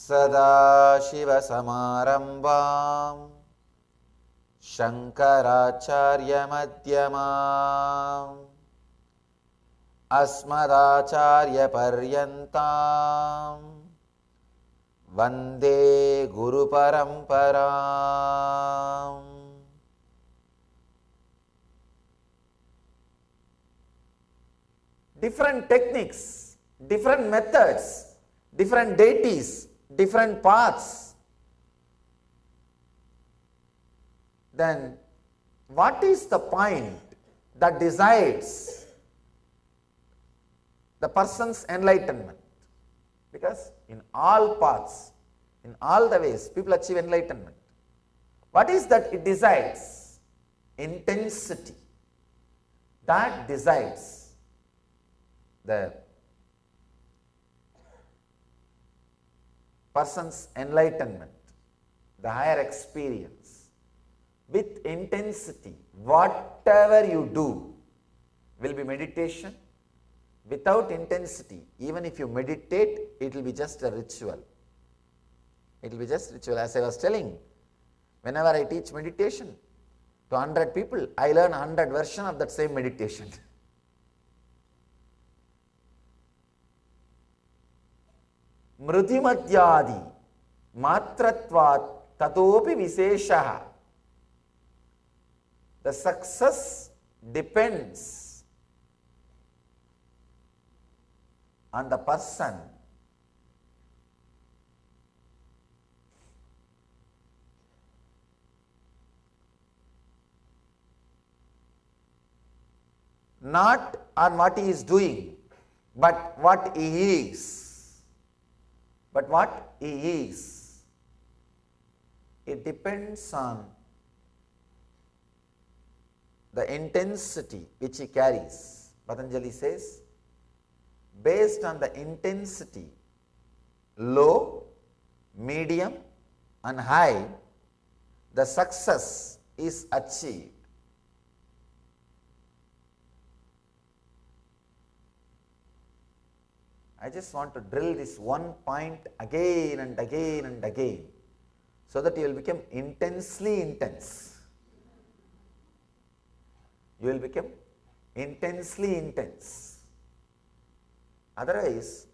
सदाशिवसमारम्भां शङ्कराचार्यमध्यमाम् अस्मदाचार्यपर्यन्तां वन्दे गुरुपरम्पराम्. Different techniques, different methods, different deities, different paths. Then what is the point that decides the person's enlightenment? Because in all paths, in all the ways, people achieve enlightenment. What is that it decides? Intensity. That decides the person's enlightenment, the higher experience. With intensity, whatever you do will be meditation. Without intensity, even if you meditate, it will be just a ritual. It will be just ritual. As I was telling, whenever I teach meditation to 100 people, I learn 100 versions of that same meditation. Mrutimatyadi matratvat tatopi visheshaha. The success depends on the person not on what he is doing, but what he is. But what he is. It depends on the intensity which he carries. Patanjali says, based on the intensity, low, medium and high, the success is achieved. I just want to drill this one point again and again and again, so that you will become intensely intense. You will become intensely intense. Otherwise,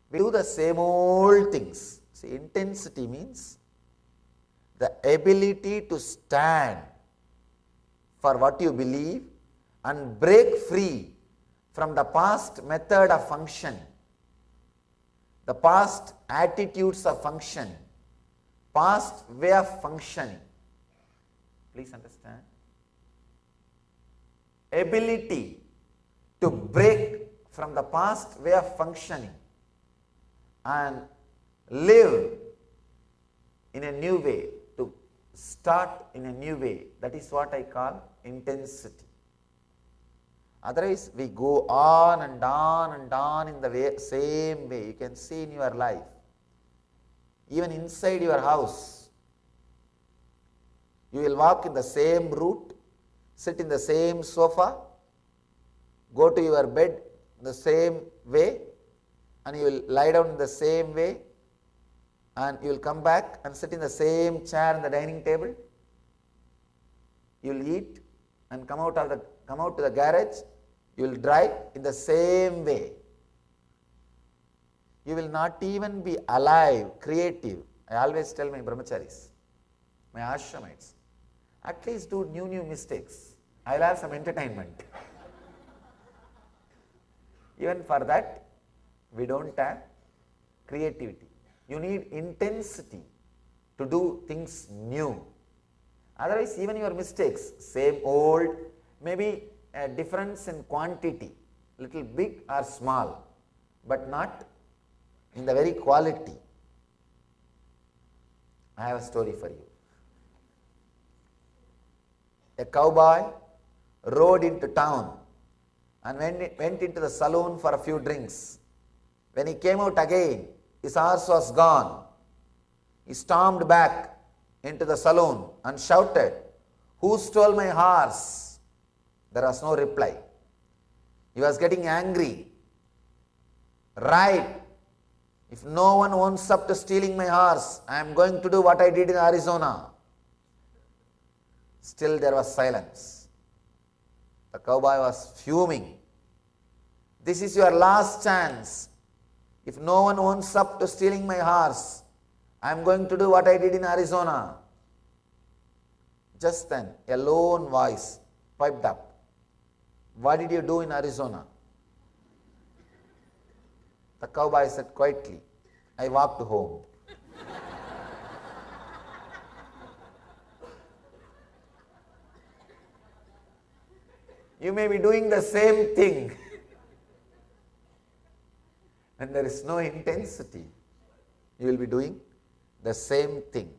we do the same old things. See, intensity means the ability to stand for what you believe and break free from the past method of function, the past attitudes of function, past way of functioning. Please understand. Ability to break from the past way of functioning and live in a new way, to start in a new way. That is what I call intensity. Otherwise, we go on and on and on in the same way. You can see in your life, even inside your house, you will walk in the same route, sit in the same sofa, go to your bed the same way, and you will lie down in the same way, and you will come back and sit in the same chair in the dining table. You will eat and come out to the garage. You will drive in the same way. You will not even be alive, creative. I always tell my brahmacharis, my ashramites, at least do new mistakes. I will have some entertainment. Even for that, we don't have creativity. You need intensity to do things new. Otherwise, even your mistakes, same old, maybe a difference in quantity, little big or small, but not in the very quality. I have a story for you. A cowboy rode into town and went into the saloon for a few drinks. When he came out again, his horse was gone. He stormed back into the saloon and shouted, "Who stole my horse?" There was no reply. He was getting angry. Right. If no one owns up to stealing my horse, I am going to do what I did in Arizona. Still there was silence. The cowboy was fuming. This is your last chance. If no one owns up to stealing my horse, I am going to do what I did in Arizona. Just then, a lone voice piped up. What did you do in Arizona? The cowboy said quietly, I walked home. You may be doing the same thing and there is no intensity. You will be doing the same thing.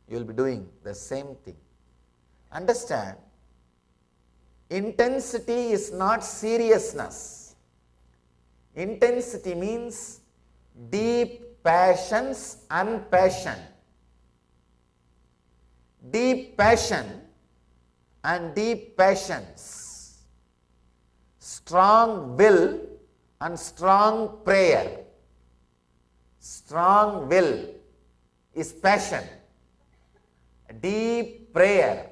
You will be doing the same thing. Understand, intensity is not seriousness. Intensity means deep passions and passion. Deep passion and deep passions. Strong will and strong prayer. Strong will is passion. Deep prayer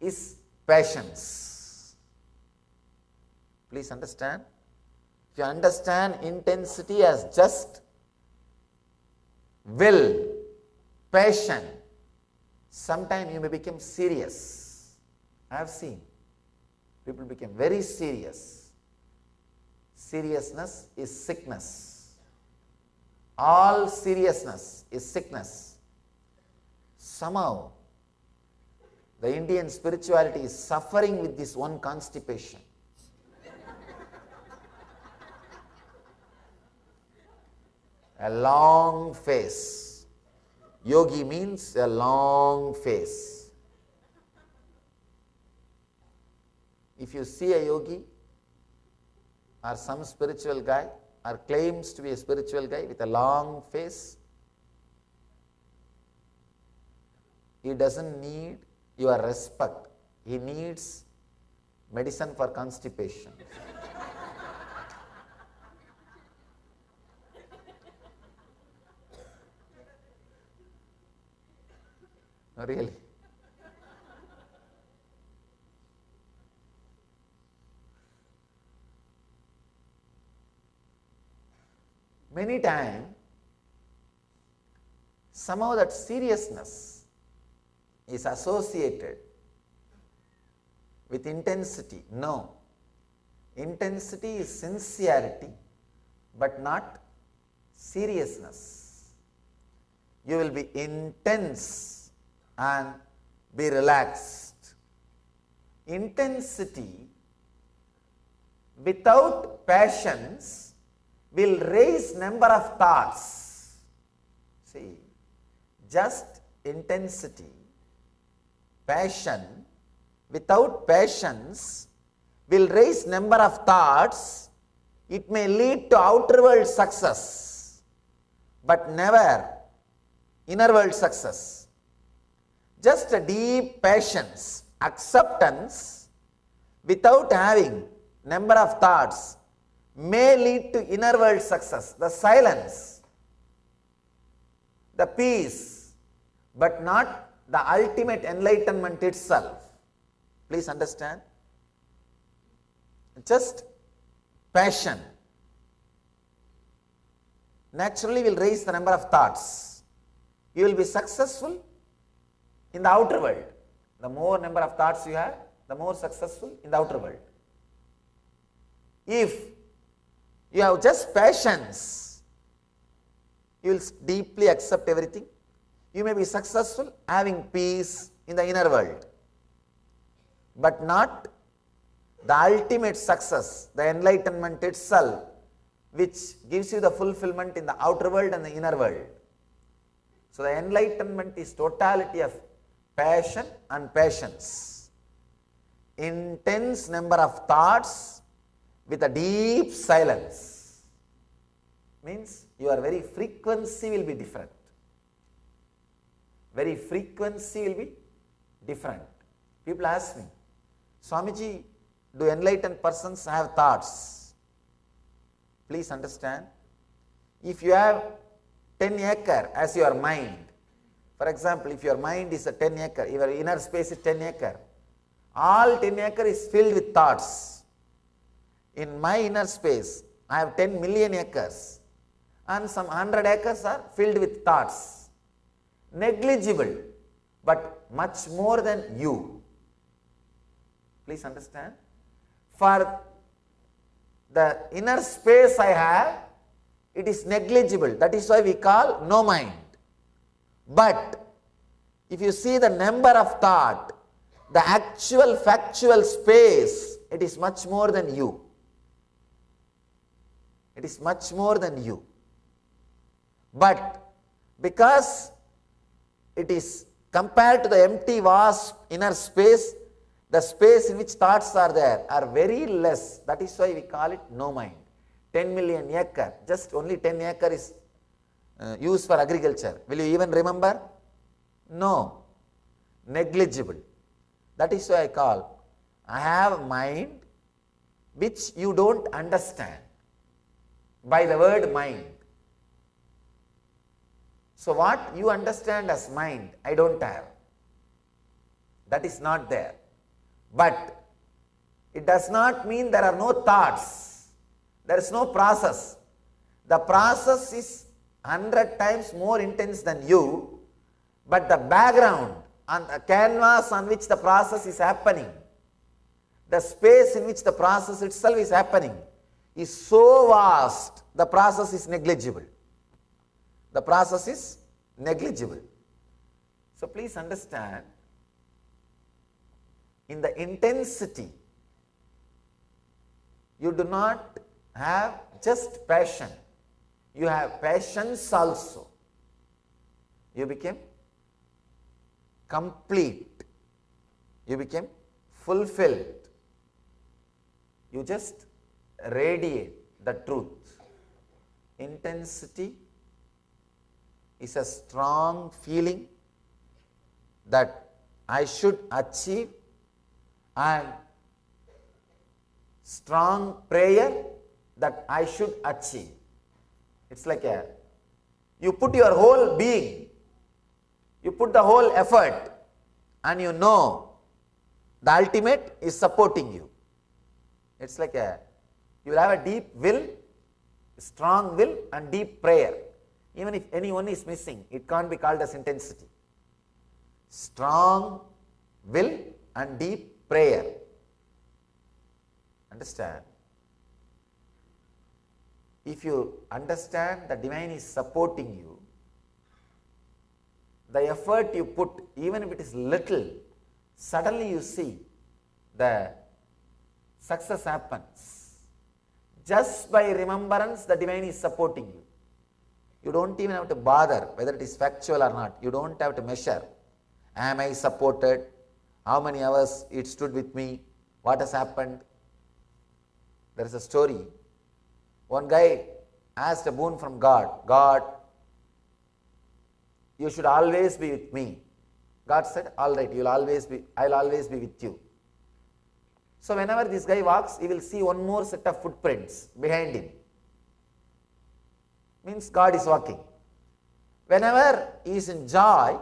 is passions. Please understand. If you understand intensity as just will, passion, sometime you may become serious. I have seen people become very serious. Seriousness is sickness. All seriousness is sickness. Somehow, the Indian spirituality is suffering with this one constipation. A long face. Yogi means a long face. If you see a yogi or some spiritual guy or claims to be a spiritual guy with a long face, he doesn't need your respect. He needs medicine for constipation. No, really. Many times, somehow that seriousness is associated with intensity. No. Intensity is sincerity, but not seriousness. You will be intense and be relaxed. Intensity without passions will raise number of thoughts. See, just intensity, passion without passions will raise number of thoughts. It may lead to outer world success, but never inner world success. Just a deep passions, acceptance without having number of thoughts may lead to inner world success, the silence, the peace, but not the ultimate enlightenment itself. Please understand. Just passion naturally will raise the number of thoughts. You will be successful in the outer world. The more number of thoughts you have, the more successful in the outer world. If you have just passions, you will deeply accept everything. You may be successful having peace in the inner world, but not the ultimate success, the enlightenment itself, which gives you the fulfillment in the outer world and the inner world. So the enlightenment is totality of passion and passions. Intense number of thoughts with a deep silence means your very frequency will be different. Very frequency will be different. People ask me, Swamiji, do enlightened persons have thoughts? Please understand, if you have 10 acre as your mind, for example, if your mind is a 10 acre, your inner space is 10 acre, all 10 acre is filled with thoughts. In my inner space, I have 10 million acres and some 100 acres are filled with thoughts. Negligible, but much more than you. Please understand. For the inner space I have, it is negligible. That is why we call no mind. But if you see the number of thought, the actual factual space, it is much more than you. It is much more than you. But because it is compared to the empty vast inner space, the space in which thoughts are there are very less. That is why we call it no mind. 10 million acre, just only 10 acre is used for agriculture. Will you even remember? No. Negligible. That is why I have mind which you don't understand by the word mind. So what you understand as mind, I don't have. That is not there. But it does not mean there are no thoughts. There is no process. The process is 100 times more intense than you, but the background and the canvas on which the process is happening, the space in which the process itself is happening, is so vast, the process is negligible. The process is negligible. So please understand, in the intensity, you do not have just passion. You have passions also. You became complete. You became fulfilled. You just radiate the truth. Intensity is a strong feeling that I should achieve, and strong prayer that I should achieve. It's like you put your whole being, you put the whole effort, and you know the ultimate is supporting you. It's like you will have a deep will, strong will and deep prayer. Even if anyone is missing, it can't be called as intensity. Strong will and deep prayer. Understand? If you understand the divine is supporting you, the effort you put, even if it is little, suddenly you see the success happens. Just by remembrance, the divine is supporting you. You don't even have to bother whether it is factual or not. You don't have to measure. Am I supported? How many hours it stood with me? What has happened? There is a story. One guy asked a boon from God. God, you should always be with me. God said, all right, I'll always be with you. So whenever this guy walks, he will see one more set of footprints behind him. Means God is walking. Whenever he is in joy,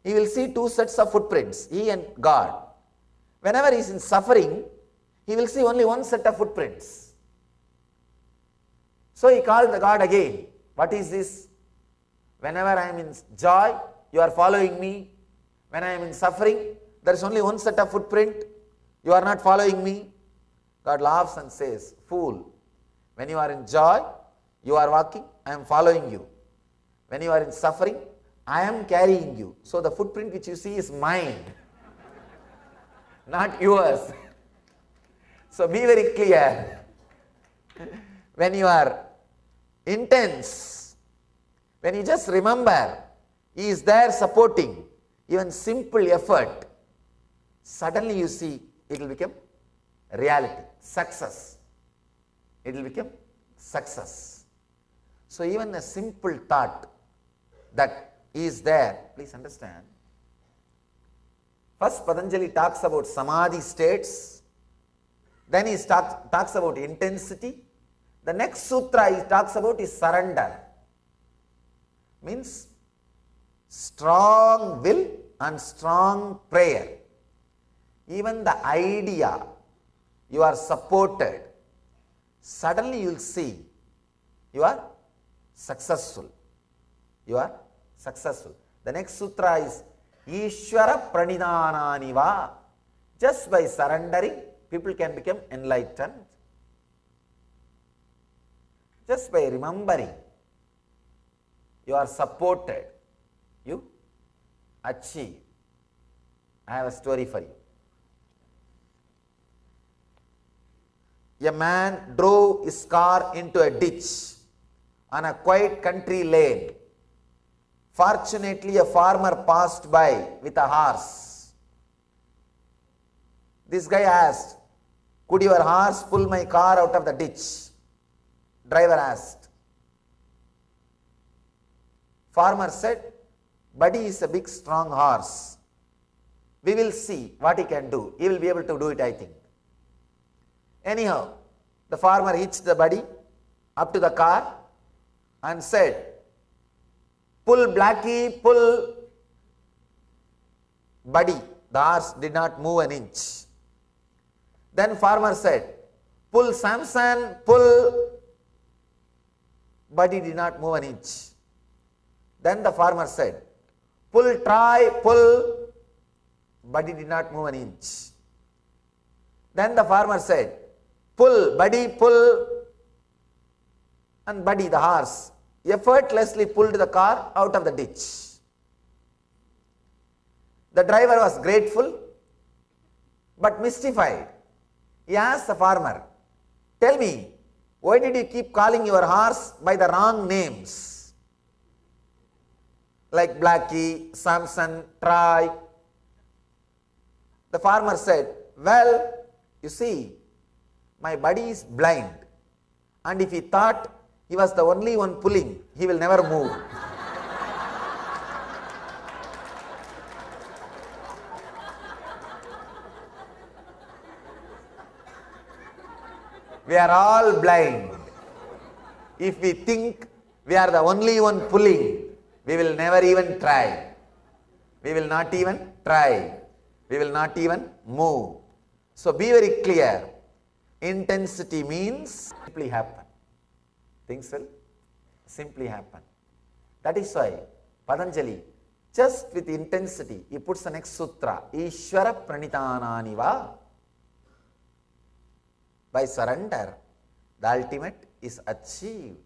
he will see two sets of footprints, he and God. Whenever he is in suffering, he will see only one set of footprints. So he called the God again. What is this? Whenever I am in joy, you are following me. When I am in suffering, there is only one set of footprint. You are not following me. God laughs and says, fool, when you are in joy, you are walking, I am following you. When you are in suffering, I am carrying you. So the footprint which you see is mine, not yours. So be very clear. When you are intense, when you just remember, he is there supporting, even simple effort, suddenly you see it will become reality, success. It will become success. So even a simple thought that is there, please understand. First Patanjali talks about samadhi states, then he talks about intensity. The next sutra he talks about is surrender. means strong will and strong prayer. Even the idea you are supported, suddenly you will see you are successful. You are successful. The next sutra is Ishvara Pranidhananiva. Just by surrendering, people can become enlightened. Just by remembering, you are supported, you achieve. I have a story for you. A man drove his car into a ditch on a quiet country lane. Fortunately, a farmer passed by with a horse. This guy asked, "Could your horse pull my car out of the ditch?" Driver asked. Farmer said, "Buddy is a big strong horse. We will see what he can do. He will be able to do it, I think." Anyhow, the farmer hitched the buddy up to the car and said, "Pull, Blackie, pull." Buddy, the horse, did not move an inch. Then farmer said, "Pull, Samson, pull." Buddy did not move an inch. Then the farmer said, "Pull, Troy, pull." Buddy did not move an inch. Then the farmer said, "Pull, Buddy, pull." And Buddy, the horse, effortlessly pulled the car out of the ditch. The driver was grateful but mystified. He asked the farmer, "Tell me, why did you keep calling your horse by the wrong names? Like Blackie, Samson, Troy." The farmer said, "Well, you see, my buddy is blind, and if he thought he was the only one pulling, he will never move." We are all blind. If we think we are the only one pulling, we will never even try. We will not even try. We will not even move. So be very clear. Intensity means simply happen. Things will simply happen. That is why Patanjali, just with intensity, he puts the next sutra, Ishvara Pranidhananiva. By surrender, the ultimate is achieved.